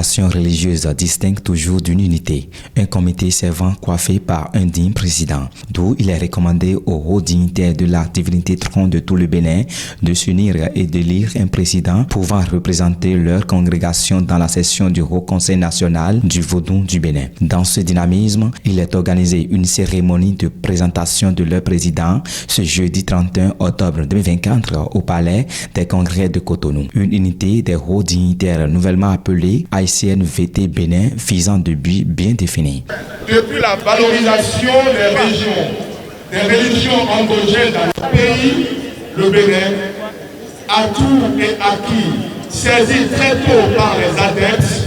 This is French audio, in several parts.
congrégation religieuse distingue toujours d'une unité. Un comité servant coiffé par un digne président, d'où il est recommandé aux hauts dignitaires de la divinité trône de tout le Bénin de s'unir et d'élire un président pouvant représenter leur congrégation dans la session du Haut Conseil national du Vodou du Bénin. Dans ce dynamisme, il est organisé une cérémonie de présentation de leur président ce jeudi 31 octobre 2024 au Palais des Congrès de Cotonou. Une unité des hauts dignitaires nouvellement appelée AICNVT Bénin visant de buts bien définis. Depuis la valorisation des religions endogènes dans le pays, le Bénin a tout et acquis, saisi très tôt par les adeptes,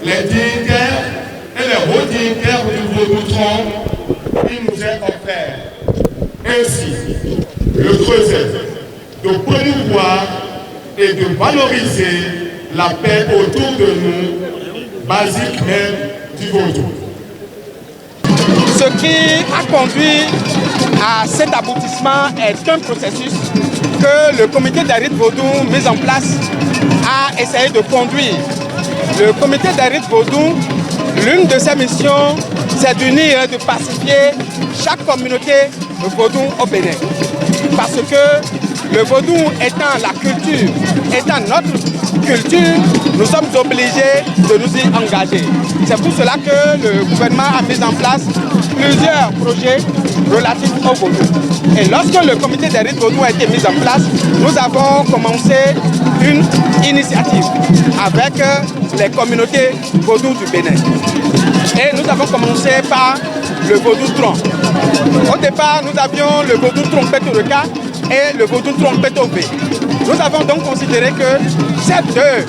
les dignitaires et les hauts dignitaires du Vaudou-Tron, il nous est offert. Ainsi, le creuset de promouvoir et de valoriser la paix autour de nous, basique même du Vaudou. Ce qui a conduit à cet aboutissement est un processus que le comité des rites vaudou mis en place a essayé de conduire. Le comité des rites vaudou, l'une de ses missions, c'est d'unir et de pacifier chaque communauté vaudou au Bénin. Parce que le vaudou étant la culture, étant notre culture, nous sommes obligés de nous y engager. C'est pour cela que le gouvernement a mis en place plusieurs projets relatifs au vaudou. Et lorsque le comité des rites vaudou a été mis en place, nous avons commencé une initiative avec les communautés vaudou du Bénin. Et nous avons commencé par le vaudou tron. Au départ, nous avions le vaudou trompeto-reca et le vaudou trompeto-V. Nous avons donc considéré que ces deux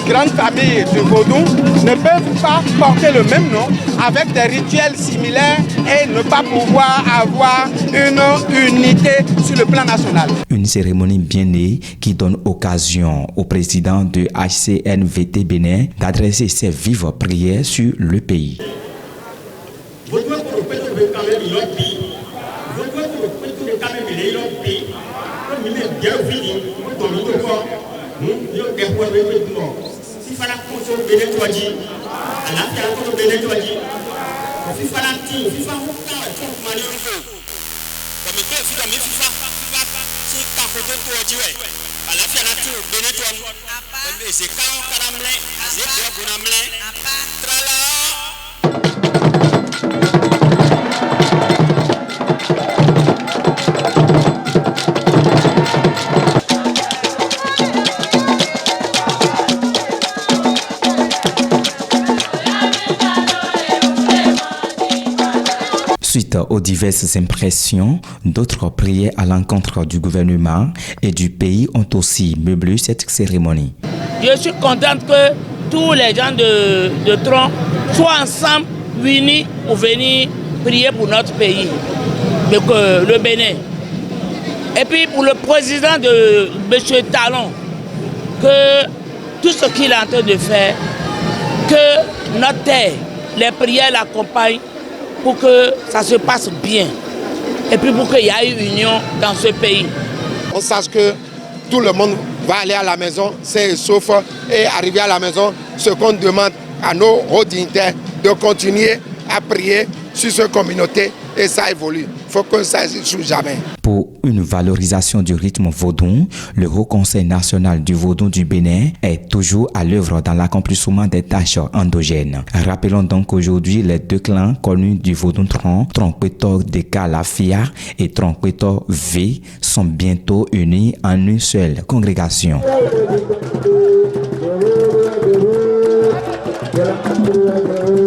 grandes familles du vaudou ne peuvent pas porter le même nom avec des rituels similaires et ne pas pouvoir avoir une unité sur le plan national. Une cérémonie bien née qui donne occasion au président de HCNVT Bénin d'adresser ses vives prières sur le pays. Suite aux diverses impressions, d'autres prières à l'encontre du gouvernement et du pays ont aussi meublé cette cérémonie. Je suis contente que tous les gens de Tron soient ensemble, unis pour venir prier pour notre pays, le Bénin. Et puis pour le président de M. Talon, que tout ce qu'il est en train de faire, que notre terre, les prières l'accompagnent, pour que ça se passe bien et puis pour qu'il y ait une union dans ce pays. On sache que tout le monde va aller à la maison, c'est sauf et arriver à la maison, ce qu'on demande à nos hauts dignitaires de continuer à prier sur cette communauté et ça évolue. Il faut que ça n'échoue jamais. Pour une valorisation du rythme vaudou, le Haut Conseil national du Vaudou du Bénin est toujours à l'œuvre dans l'accomplissement des tâches endogènes. Rappelons donc qu'aujourd'hui, les deux clans connus du Vaudou Tron, Tronkpeto Deka Lafia et Tronkpeto V, sont bientôt unis en une seule congrégation. Yeah.